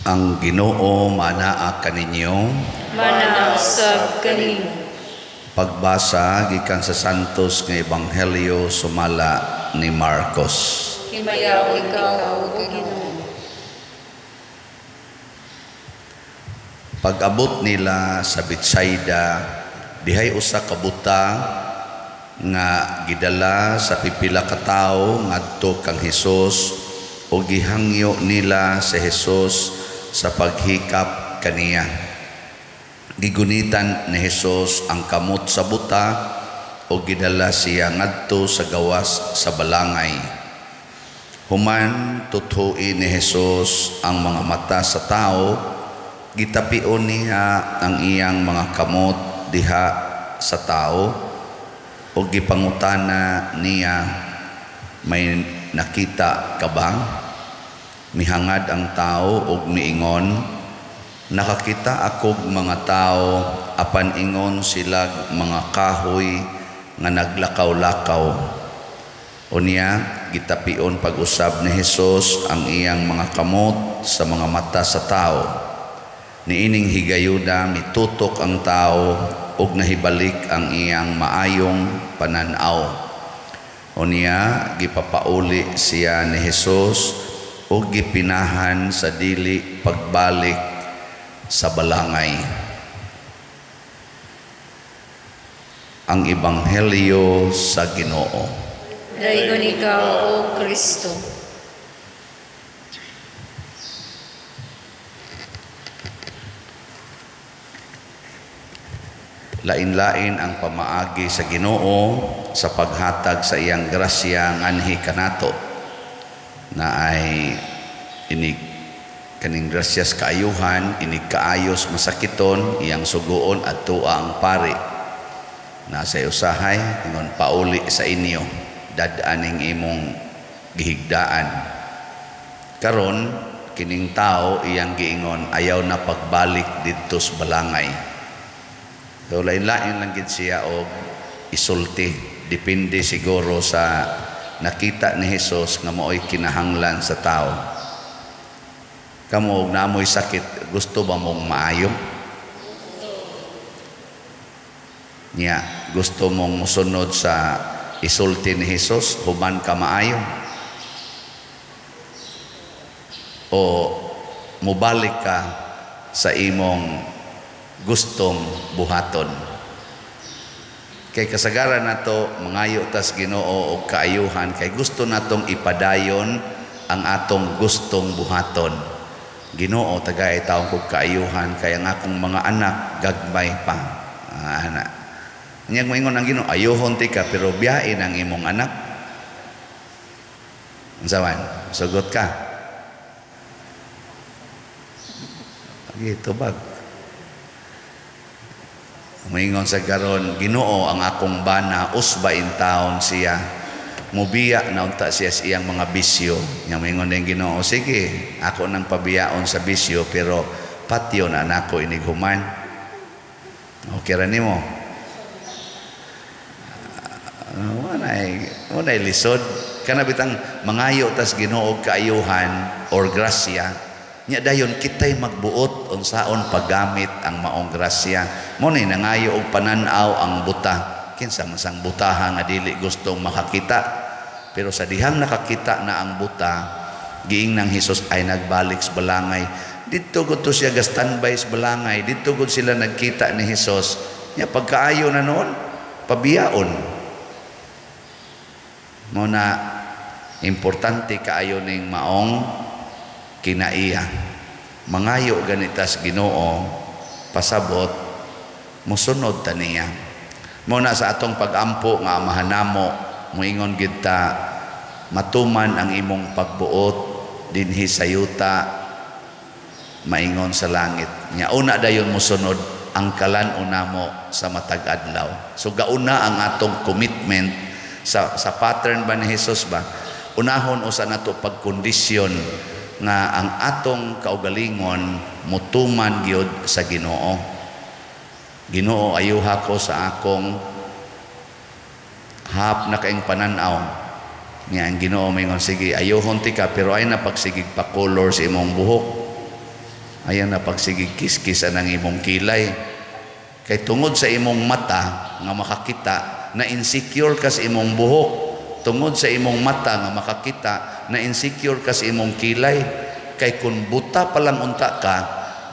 Ang Ginoo manaa kaninyo. Manausab kanimo. Pagbasa gikan sa Santos nga Ebanghelyo sumala ni Marcos. Himayaw ikaw, O Ginoo. Pag-abot nila sa Betsaida, dihay usa ka buta nga gidala sa pipila ka tawo ngadto kang Hesus o gihangyo nila sa Hesus sa paghikap kaniya. Gigunitan ni Hesus ang kamot sa buta o gidala siya ngadto sa gawas sa balangay. Human tuthuin ni Hesus ang mga mata sa tao, gitapion niya ang iyang mga kamot diha sa tao o gipangutana niya, may nakita ka ba? Mihangad ang tao ug miingon, nakakita akog mga tao apan ingon sila mga kahoy nga naglakaw-lakaw. Unya gitapion pag-usab ni Hesus ang iyang mga kamot sa mga mata sa tao. Niining higayuda mitutok ang tao ug nahibalik ang iyang maayong pananaw. Unya gipapauli siya ni Hesus ug gipinahan sa dili pagbalik sa balangay. Ang Ebanghelyo sa Ginoo. Dayon ikaw, O Kristo. Lain-lain ang pamaagi sa Ginoo sa paghatag sa iyang grasya nganhi kanato na ay inig kaning grasyas kaayuhan, inig kaayos masakiton iyang suguon at tua ang pari na sa usahay ingon pauli sa inyo dad-aning imong gihigdaan. Karon kining tao iyang giingon ayaw na pagbalik didto sa balangay. So lain-lain lang gid siya og isulti, depende siguro sa nakita ni Hesus nga mao'y kinahanglan sa tao. Kamo og naamoy sakit, gusto ba mong maayo? Nya, gusto mong musunod sa isulti ni Hesus human ka maayo? O mubalik ka sa imong gustong buhaton? Kay kasagaran nato mangayo tas Ginoo og kaayuhan kay gusto natong ipadayon ang atong gustong buhaton. Ginoo tagay taong kog kaayuhan kay ang akong mga anak gagmay pa. Anak. Nya moingon ang Ginoo ayuhon ti ka pero biyain ang imong anak. Unsaman? Sugot ka. Gito bag. Moingon sa karon, Ginoo ang akong bana usba in taon siya. Mubiya na unta siya sa iyang mga bisyo. Nya moingon din Ginoo, sige, ako nang pabiyaon sa bisyo pero patyo na nako inig human. Okay ra nimo? Wanay lisod. Kana bitang mangayo tas Ginoo kaayuhan or grasya. Nya dayon kitay magbuot unsaon paggamit ang maong grasya. Mo ni nangayo og pananaw ang buta. Kinsa masang butaha nga dili gustong makakita. Pero sa dihang nakakita na ang buta, giing nang Hesus ay nagbalik sa balangay. Dito gud to siya ga-standby sa balangay. Dito gud sila nagkita ni Hesus. Nya pagkaayo na noon, pabiyaon. Mo na importante kaayo ning maong kinaiya. Mangayo ganitas Ginoo pasabot musunod ta niya. Muna sa atong pagampo nga amahanamo moingon gid ta matuman ang imong pagbuot dinhi sa yuta maingon sa langit. Nya una dayon mosunod ang kalan-una mo sa matag adlaw. So gauna ang atong commitment sa pattern ba ni Hesus ba? Unahon usa nato pagkondisyon nga ang atong kaugalingon mutuman gyud sa Ginoo. Ginoo ayuha ko sa akong hap na kaing pananaw Nga ang Ginoo mingon, sige, ayohon ti ka, pero ay napagsigig pa color sa imong buhok. Ayan na pagsigig-kiskisan ang imong kilay. Kay tungod sa imong mata nga makakita, na insecure ka sa imong buhok. Tungod sa imong mata nga makakita, na insecure ka sa imong kilay. Kay kung buta pa lang unta ka,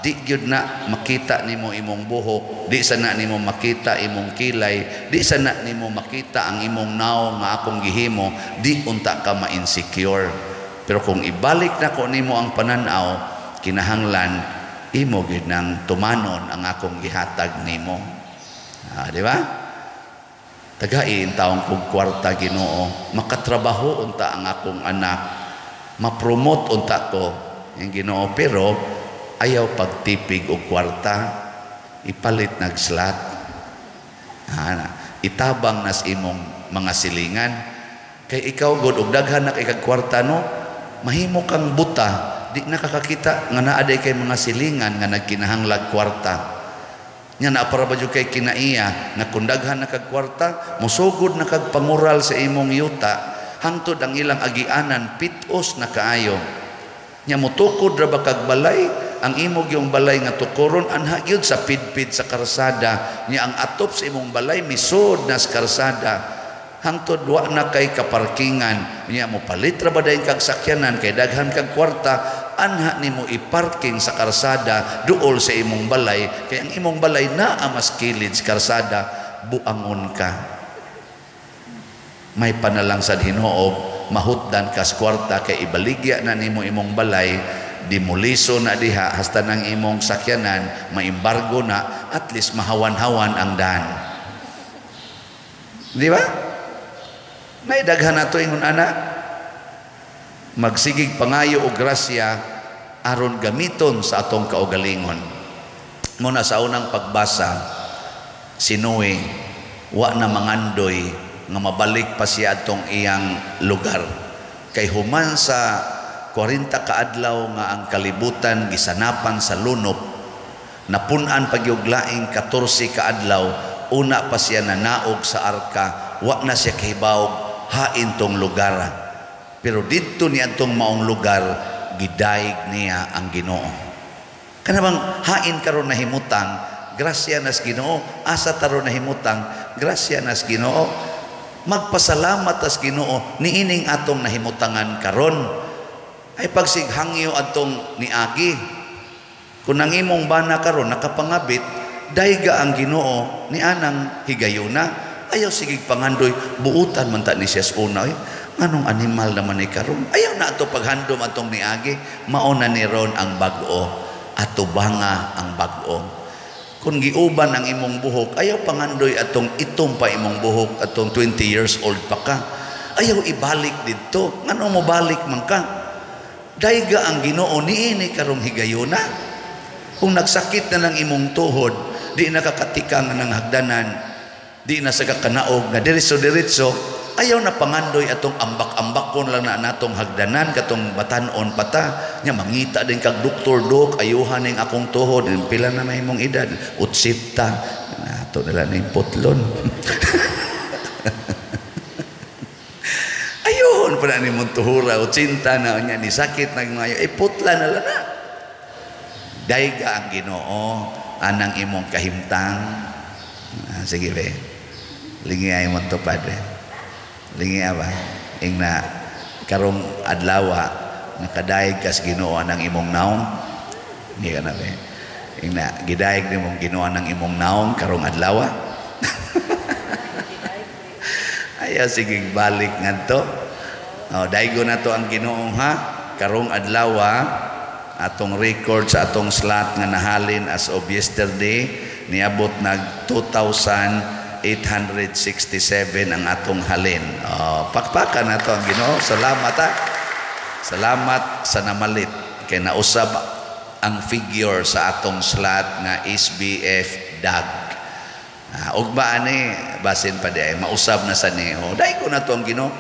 di gyud na makita nimo imong buhok, di sana nimo makita imong kilay, di sana nimo makita ang imong naong nga akong gihimo, di unta ka ma-insecure. Pero kung ibalik na ko nimo ang pananaw, kinahanglan imo gyud nang tumanon ang akong gihatag nimo. Di ba? Tagain taong kog kwarta Ginoo, makatrabaho unta ang akong anak, ma-promote unta ko ang Ginoo, pero ayaw pagtipig og kwarta, ipalit nagslat. Itabang nas imong mga silingan. Kay ikaw god og daghan na kay kag kwarta no, mahimo kang buta, di nakakakita nga naa day kay mga silingan nga nagkinahanglag kwarta. Nya na para ba jud kay kinaiya na kung daghan na kag kwarta, musugod na kag pangural sa imong yuta, hangtod ang ilang agianan pitos na kaayo. Nya mutukod ra ba kag balay, ang imong yung balay nga tukuron anha gyud sa pidpid sa karsada, nya ang atop sa imong balay misud na sa karsada, hangtod wa na kay kaparkingan, nya mo palit ra ba dayon kag sakyanan kay daghan kag kwarta, anha nimo iparking sa karsada duol sa imong balay, kay ang imong balay naa mas kilid sa karsada, buangon ka. May panalang sa Ginoo, mahutdan ka sa kwarta kay ibaligya na nimo imong balay, dimuliso na diha hasta ng imong sakyanan, maimbargo na, at least mahawan-hawan ang daan. Di ba? May daghan na to ingon ana. Magsigig pangayo o grasya aron gamiton sa atong kaugalingon. Muna sa unang pagbasa, si Noe wa na mangandoy nga mabalik pa siya atong iyang lugar. Kay human sa 40 kaadlaw nga ang kalibutan gisanapan sa lunop, napunan pagyuglaing 14 kaadlaw, una pa siya nanaog sa arka, wa na siya kahibawog hain tong lugar. Pero dito niya itong maong lugar, gidaig niya ang Ginoo. Kanabang hain karon na himutang, grasya nas Ginoo, asa taron na himutang, grasya nas Ginoo. Magpasalamat as Ginoo niining atong nahimutangan karon. Ay pagsighangyo atong niagi. Kung ang imong bana karon nakapangabit, dayga ang Ginoo ni anang higayuna. Ayaw sigig pangandoy, buutan man ta ni siya sa una. Anong animal naman ni karon? Ayaw na ato paghandom atong niagi, mauna ni ron ang bag-o, ato banga ang bag-o. Kung giuban ang imong buhok, ayaw pangandoy atong itom pa imong buhok, atong 20 years old pa ka. Ayaw ibalik dito. Ngano mo balik man ka? Dayga ang Ginoo niini karong higayuna. Kung nagsakit na lang imong tuhod, di nakakatikang ng hagdanan, di na sa kakanaog na diretso-diretso, ayaw na pangandoy atong ambak-ambakon lang na natong hagdanan katong batanon pata nya mangita din kag doktor dok ayuhan ning akong tuhod pila na may imong edad 80 nato nila ning putlon ayuhon pa na nimong tuhura 80 na nya ni sakit nag mayo putla na lang na dayga ang Ginoo anang imong kahimtang. Sige be lingi ay mo to padre lingi ba ingna karong adlawa nakadaig kas Ginoo nang imong naong hindi ka na be ingna gidaig nimong Ginoo nang imong naong karong adlawa ayaw sigig balik ngadto daigo na to ang Ginoo ha karong adlawa atong record sa atong slot nga nahalin as of yesterday niabot nag 2,867 ang atong halin. Pakpakan na to ang Ginoo. Salamat ha. Salamat sa namalit. Kaya nausab ang figure sa atong slot nga SBF DAG. Ugba ani basin pa di ay mausab na sa niyo. Dai ko na to ang Ginoo.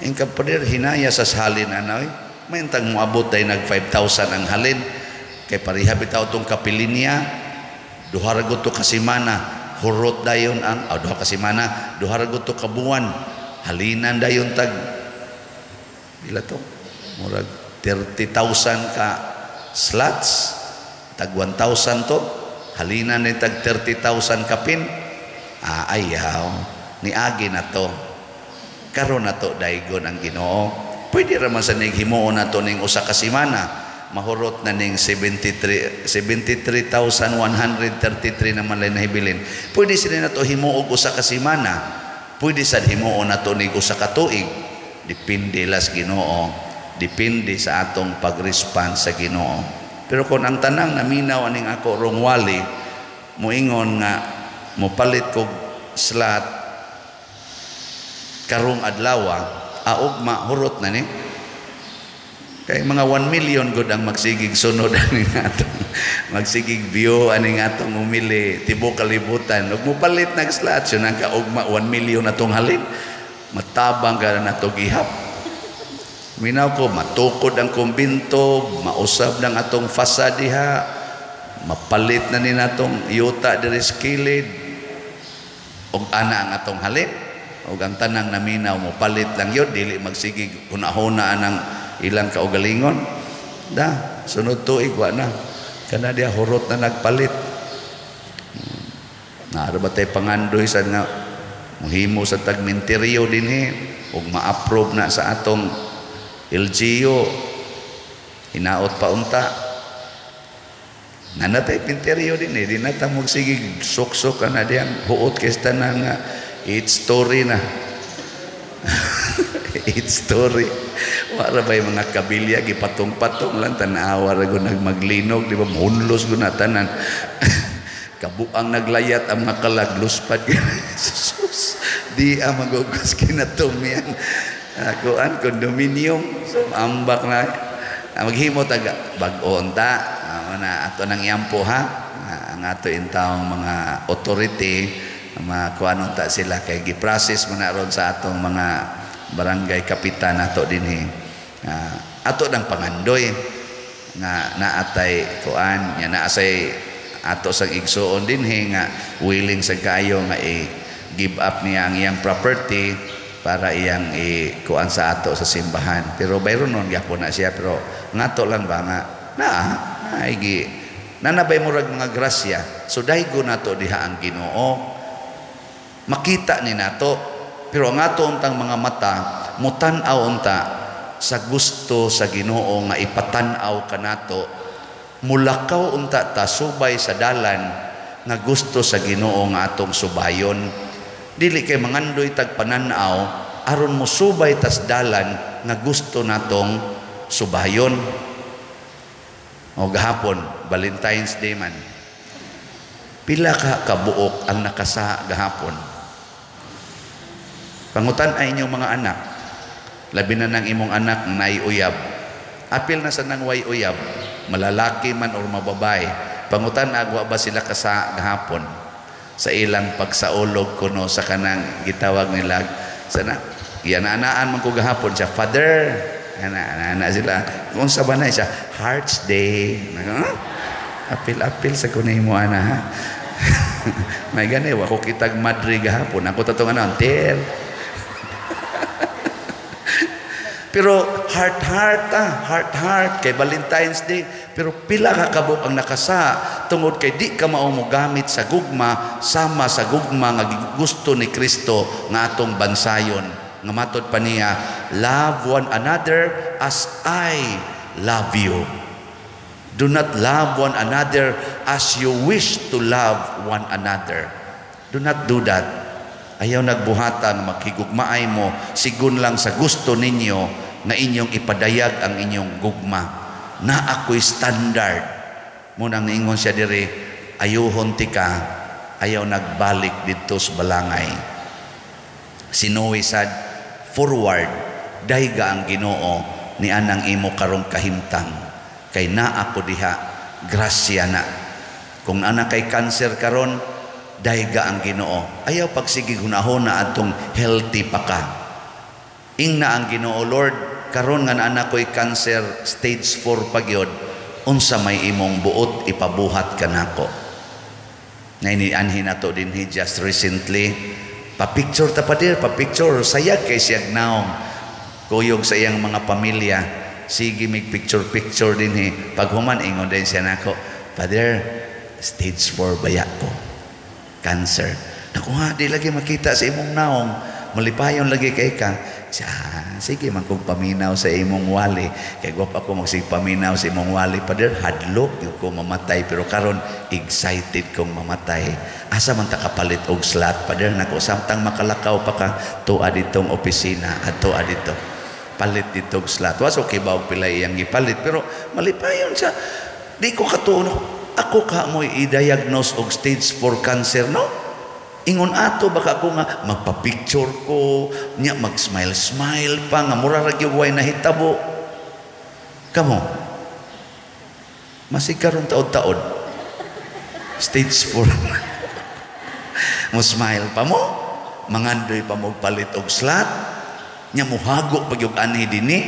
Ang kapader hinaya sa halin anoy. May intang moabot day nag 5,000 ang halin. Kay pariha bitaw tong kapilinya. Duharagot to kasimana. Hurot dayon ang duha ka semana, duha ra gud to ka buwan. Halinan dayon tag pila to? Murag 30,000 ka slots. tag 1,000 to, halina ni tag 30,000 kapin. Ayaw, niagi na to. Karon na to daygon ang Ginoo. Pwede ra man sa ning himuon nato ning usa ka semana. Mahurot na ning 73,133 naman lay nahibilin. Pwede sila na to himuog usa ka semana. Pwede sad himuon nato ning usa ka tuig. Depende las Ginoo. Depende sa atong pag-respond sa Ginoo. Pero kung ang tanang naminaw aning ako rong wali, moingon nga mopalit kog slot karong adlaw, ugma hurot na ni. Kay mga 1 million gud ang magsigig sunod aning atong magsigig view aning atong umili tibok kalibutan. Ug mopalit nag slot so nang kaugma 1 million atong halin. Matabang ka na nato gihap. Minaw ko matukod ang kumbinto, mausab ng atong fasad diha, mapalit na ni natong yuta diri sa kilid. Og ana ang atong halin. Og ang tanang naminaw mo palit lang yun, dili magsigig hunahuna ang ilang kaugalingon. Da, sunod tuig wa na. Kana dia hurot na nagpalit. Naara ba tay pangandoy sa nga muhimo sa tagmenteryo dinhi og ma-approve na sa atong LGU. Hinaot pa unta. Nanatay pinteryo dinhi, di na ta magsigig sok-sok kana diyang huot kay tanan nga 8 story na. 8 story. Wala ba yung mga kabilya, gipatong-patong lang, tanawa rago nagmaglinog, di ba, munlos ko na tanan. Kabuang naglayat ang mga kalagluspad. Sus, di magugos kinatumian. Kuan, condominium, ambak na. Maghimo taga, bag-on ta, ato nang iyampo ha, ang ato intawang mga authority, makuanon ta sila kay giprocess mo na ron sa atong mga barangay kapitan nato dinhi. Ato nang pangandoy nga naatay kuan nya naasay ato sang igsuon dinhi nga willing sa kayo nga i-give up niya ang iyang property para iyang kuan sa ato sa simbahan. Pero bayron nun gyapon na siya, pero ngato lang ba nga nanabay murag mga grasya. So daygo nato diha ang Ginoo. Makita ni nato, pero ang ato untang mga mata mutan-aw unta sa gusto sa Ginoo nga ipatan-aw kanato, mulakaw unta ta subay sa dalan nga gusto sa Ginoo nga atong subayon. Dili kay mangandoy tag pananaw aron mo subay tas dalan nga gusto natong subayon. O gahapon Valentine's Day man, pila ka kabuok ang nakasa gahapon. Pangutan ay inyong mga anak, labi na ng imong anak na uyab. Apil na sa nang way uyab, malalaki man o mababay. Pangutan agwa ba sila kasa gahapon sa ilang pagsaulog kuno sa kanang gitawag nila sana yananaan man ko gahapon siya, Father, ana sila kung sa banay siya, Hearts Day. Apil sa kunay mo ana ha. May gani wa ko kitag madri gahapon, ako tatong anter. Pero heart kay Valentine's Day. Pero pila ka kabuk ang nakasa tungod kay di ka mao mo gamit sa gugma sama sa gugma nga gusto ni Kristo nga atong bansayon. Nga matod pa niya, love one another as I love you. Do not love one another as you wish to love one another. Do not do that. Ayaw nagbuhatan, maghigugmaay mo, sigun lang sa gusto ninyo na inyong ipadayag ang inyong gugma. Na ako'y standard. Munang niingon siya diri, ayuhon ti ka, ayaw nagbalik dito sa balangay. Sinuwi sad, forward, dayga ang Ginoo ni anang imo karong kahimtang. Kay na ako diha, grasya na. Kung ana kay cancer karon, dayga ang Ginoo. Ayaw pagsigig hunahon na atong healthy pa ka. Ingna ang Ginoo, Lord, karon nga anak ko'y cancer stage 4 pagyod, unsa may imong buot ipabuhat kanako. Nainianhin nato din just recently, pa-picture ta pa dir, pa-picture, sayag kay siyag naong, kuyog sa iyang mga pamilya, sige mig picture din pag human ingon din siya nako, Father, stage 4 baya ko. Cancer. Naku nga, di lagi makita sa imong naong. Malipayon lagi kay ka. Siya, sige man kong paminaw sa imong wali. Kaya gwapa ko paminaw sa imong wali. Father, hadlok yung ko mamatay. Pero karon excited kong mamatay. Asa man ta kapalit og slot. Father, naku, samtang makalakaw pa ka, tuwa ditong opisina at tuwa dito. Palit dito og slot. Was okay ba og pila iyang ipalit? Pero malipayon siya. Di ko katuon. Ako ka mo i-diagnose og stage 4 cancer, no? Ingon ato baka ako nga magpa-picture ko, niya mag-smile-smile pa, nga mura ra gyud way nahitabo. Kamo. Masig karon taod-taod. Stage 4. Mo smile pa mo, mangandoy pa mo palit og slot, nya muhago pag yung anhi dini.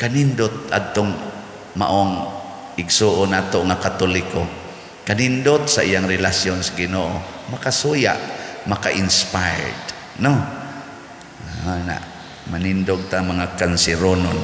Kanindot adtong maong igsuon nato nga Katoliko. Kanindot sa iyang relasyon sa Ginoo, makasuya, maka-inspired, no? Na manindog ta mga kanseronon.